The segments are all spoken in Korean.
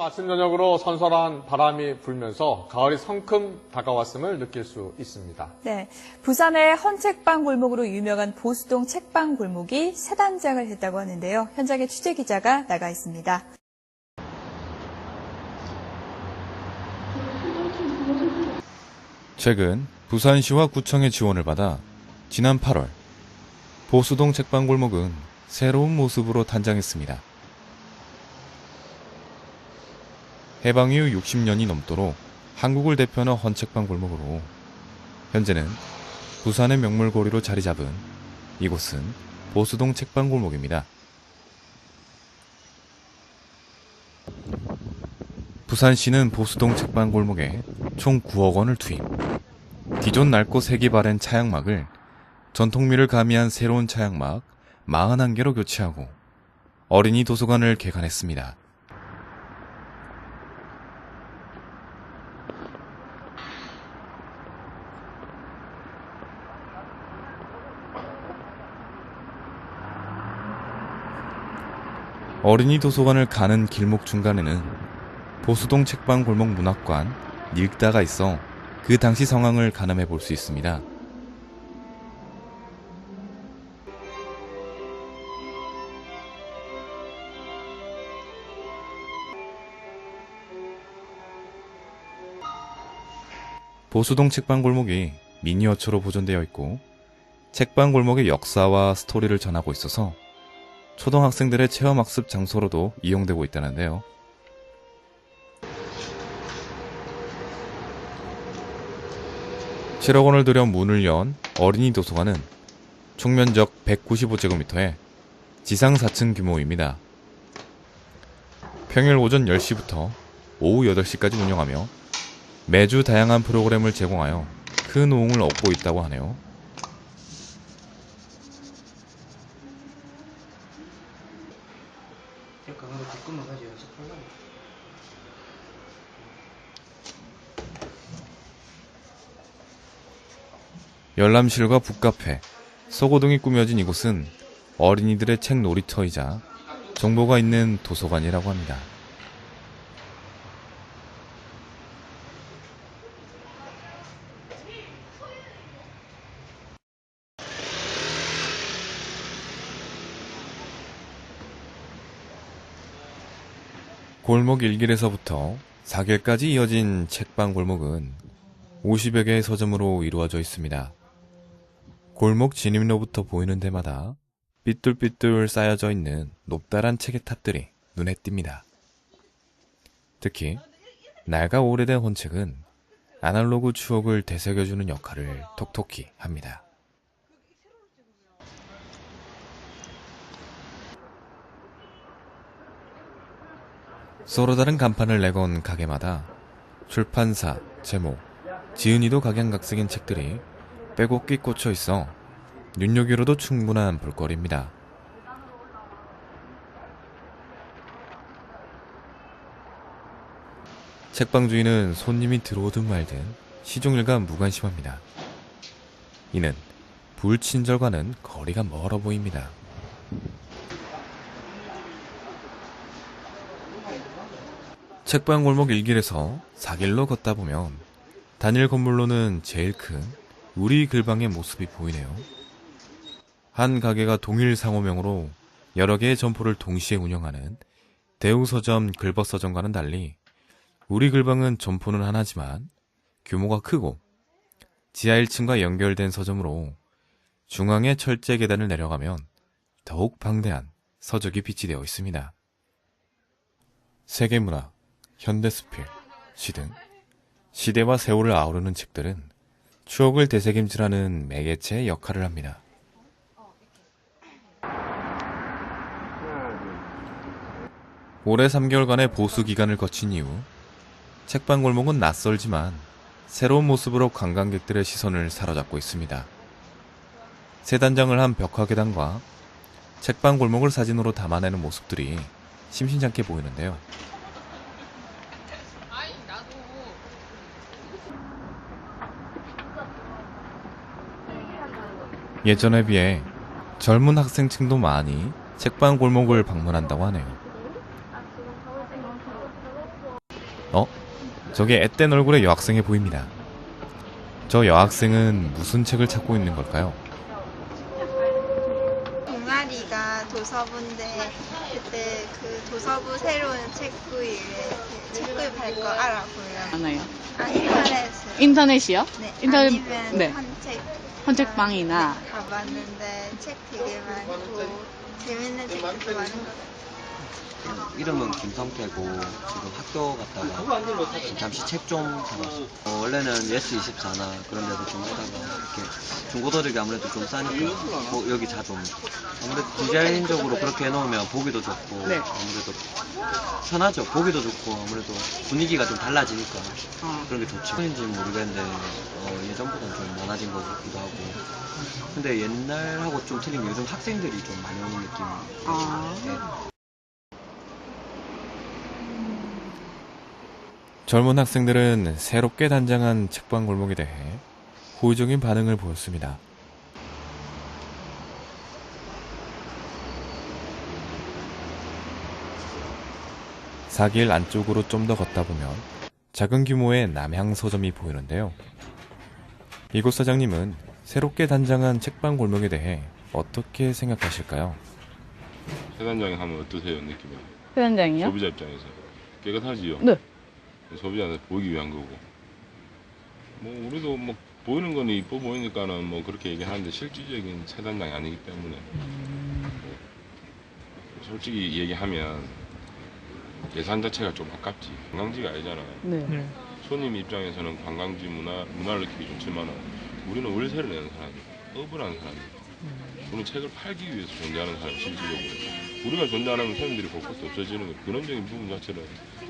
아침 저녁으로 선선한 바람이 불면서 가을이 성큼 다가왔음을 느낄 수 있습니다. 네, 부산의 헌책방 골목으로 유명한 보수동 책방 골목이 새 단장을 했다고 하는데요. 현장에 취재 기자가 나가 있습니다. 최근 부산시와 구청의 지원을 받아 지난 8월 보수동 책방 골목은 새로운 모습으로 단장했습니다. 해방 이후 60년이 넘도록 한국을 대표하는 헌책방 골목으로 현재는 부산의 명물거리로 자리 잡은 이곳은 보수동 책방 골목입니다. 부산시는 보수동 책방 골목에 총 9억 원을 투입. 기존 낡고 색이 바랜 차양막을 전통미를 가미한 새로운 차양막 41개로 교체하고 어린이 도서관을 개관했습니다. 어린이 도서관을 가는 길목 중간에는 보수동 책방 골목 문학관 닐다가 있어 그 당시 상황을 가늠해 볼 수 있습니다. 보수동 책방 골목이 미니어처로 보존되어 있고 책방 골목의 역사와 스토리를 전하고 있어서 초등학생들의 체험학습 장소로도 이용되고 있다는데요. (7억) 원을 들여 문을 연 어린이 도서관은 총면적 195제곱미터에 지상 4층 규모입니다. 평일 오전 10시부터 오후 8시까지 운영하며 매주 다양한 프로그램을 제공하여 큰 호응을 얻고 있다고 하네요. 열람실과 북카페, 서고등이 꾸며진 이곳은 어린이들의 책 놀이터이자 정보가 있는 도서관이라고 합니다. 골목 1길에서부터 4길까지 이어진 책방 골목은 50여 개의 서점으로 이루어져 있습니다. 골목 진입로부터 보이는 데마다 삐뚤삐뚤 쌓여져 있는 높다란 책의 탑들이 눈에 띕니다. 특히 낡아 오래된 헌책은 아날로그 추억을 되새겨주는 역할을 톡톡히 합니다. 서로 다른 간판을 내건 가게마다 출판사, 제목, 지은이도 각양각색인 책들이 빼곡히 꽂혀 있어 눈여겨도 충분한 볼거리입니다. 책방 주인은 손님이 들어오든 말든 시종일관 무관심합니다. 이는 불친절과는 거리가 멀어 보입니다. 책방 골목 1길에서 4길로 걷다 보면 단일 건물로는 제일 큰 우리 글방의 모습이 보이네요. 한 가게가 동일 상호명으로 여러 개의 점포를 동시에 운영하는 대우서점 글벗서점과는 달리 우리 글방은 점포는 하나지만 규모가 크고 지하 1층과 연결된 서점으로 중앙에 철제 계단을 내려가면 더욱 방대한 서적이 비치되어 있습니다. 세계문학, 현대스필, 시 등 시대와 세월을 아우르는 책들은 추억을 되새김질하는 매개체의 역할을 합니다. 올해 3개월간의 보수 기간을 거친 이후 책방 골목은 낯설지만 새로운 모습으로 관광객들의 시선을 사로잡고 있습니다. 새 단장을 한 벽화계단과 책방 골목을 사진으로 담아내는 모습들이 심심찮게 보이는데요. 예전에 비해 젊은 학생층도 많이 책방 골목을 방문한다고 하네요. 저게 앳된 얼굴의 여학생이 보입니다. 저 여학생은 무슨 책을 찾고 있는 걸까요? 동아리가 도서부인데 그때 그 도서부 새로운 책 구입할 거 알아보려고. 하나요? 인터넷으로. 인터넷이요? 네. 인터넷, 아니면 네. 헌책방이나. 가봤는데 책 되게 많고 재밌는 책도 많은 것 같아요. 이름은 김성태고 지금 학교 갔다가 잠시 책 좀 사봤어. 원래는 예스24나 그런 데서 좀 하다가 이렇게 중고도둑이 아무래도 좀 싸니까 여기 자주 옵니다. 아무래도 디자인적으로 그렇게 해놓으면 보기도 좋고 네. 아무래도 편하죠. 보기도 좋고 아무래도 분위기가 좀 달라지니까 그런 게 좋죠. 인지는 모르겠는데 예전보다는 좀 많아진 것 같기도 하고 근데 옛날하고 좀 틀린 게 요즘 학생들이 좀 많이 오는 느낌이에요. 젊은 학생들은 새롭게 단장한 책방 골목에 대해 호의적인 반응을 보였습니다. 사길 안쪽으로 좀 더 걷다 보면 작은 규모의 남향 서점이 보이는데요. 이곳 사장님은 새롭게 단장한 책방 골목에 대해 어떻게 생각하실까요? 세단장이 하면 어떠세요, 느낌이? 회장이요? 소비자 입장에서 깨끗하지요? 네. 소비자한테 보이기 위한 거고. 뭐 우리도 뭐 보이는 거는 이뻐 보이니까는 뭐 그렇게 얘기하는데 실질적인 세단장이 아니기 때문에 뭐 솔직히 얘기하면 예산 자체가 좀 아깝지. 관광지가 아니잖아요. 네. 손님 입장에서는 관광지 문화를 느끼기 좋지만 우리는 월세를 내는 사람이에요. 업을 하는 사람이에요. 우리는 책을 팔기 위해서 존재하는 사람 실질적으로. 우리가 존재 안 하면 손님들이 볼 것도 없어지는 거예요. 근원적인 부분 자체를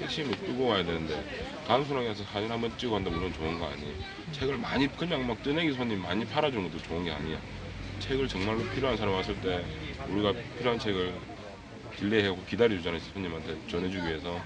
핵심을 끄고 와야 되는데 단순하게 해서 사진 한번 찍어 한다면 물론 좋은 거 아니에요. 책을 많이 그냥 막 뜨내기 손님 많이 팔아주는 것도 좋은 게 아니야. 책을 정말로 필요한 사람 왔을 때 우리가 필요한 책을 딜레이하고 기다려주잖아요. 손님한테 전해주기 위해서.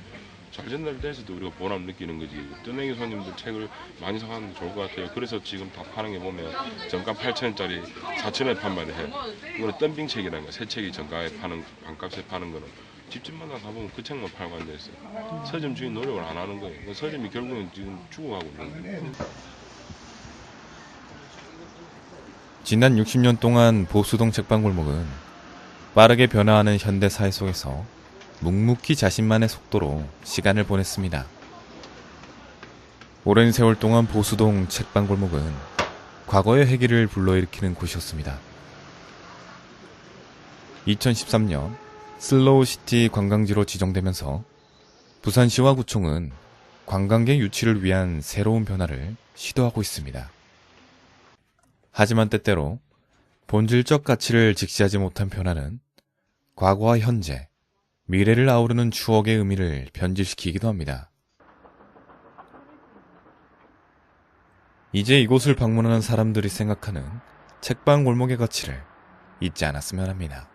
잘 전달될 때도 우리가 보람 느끼는 거지. 뜨내기 손님들 책을 많이 사가는 게 좋을 것 같아요. 그래서 지금 다 파는 게 보면 정가 8,000원짜리 4,000원에 판매를 해. 이거는 덤핑 책이라는 거야. 새 책이 정가에 파는, 반값에 파는 거는. 집집마다 가보면 그 책만 팔고 앉아있어요. 서점 주인 노력을 안 하는 거예요. 서점이 결국은 지금 죽어가고 있는 거예요. 지난 60년 동안 보수동 책방골목은 빠르게 변화하는 현대 사회 속에서 묵묵히 자신만의 속도로 시간을 보냈습니다. 오랜 세월 동안 보수동 책방골목은 과거의 회기를 불러일으키는 곳이었습니다. 2013년 슬로우시티 관광지로 지정되면서 부산시와 구청은 관광객 유치를 위한 새로운 변화를 시도하고 있습니다. 하지만 때때로 본질적 가치를 직시하지 못한 변화는 과거와 현재, 미래를 아우르는 추억의 의미를 변질시키기도 합니다. 이제 이곳을 방문하는 사람들이 생각하는 책방 골목의 가치를 잊지 않았으면 합니다.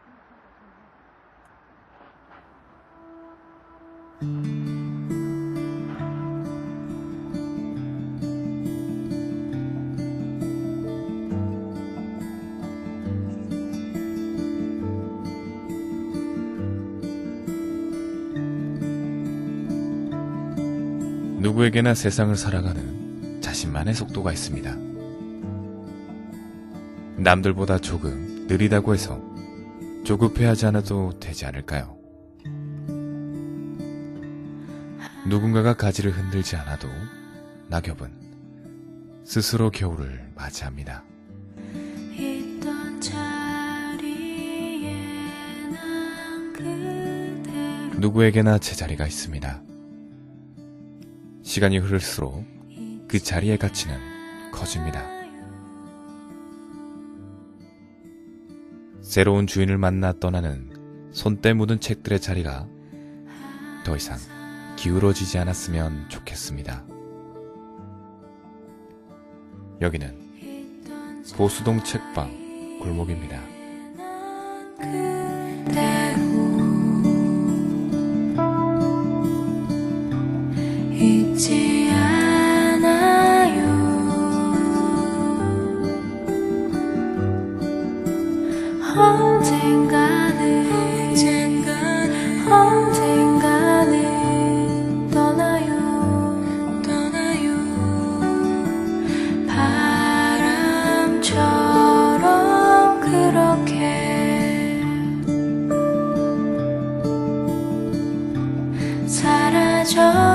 누구에게나 세상을 살아가는 자신만의 속도가 있습니다. 남들보다 조금 느리다고 해서 조급해하지 않아도 되지 않을까요? 누군가가 가지를 흔들지 않아도 낙엽은 스스로 겨울을 맞이합니다. 누구에게나 제자리가 있습니다. 시간이 흐를수록 그 자리의 가치는 커집니다. 새로운 주인을 만나 떠나는 손때 묻은 책들의 자리가 더 이상 기울어지지 않았으면 좋겠습니다. 여기는 보수동 책방 골목입니다. 잊지 않아요. 언젠가는 떠나요. 저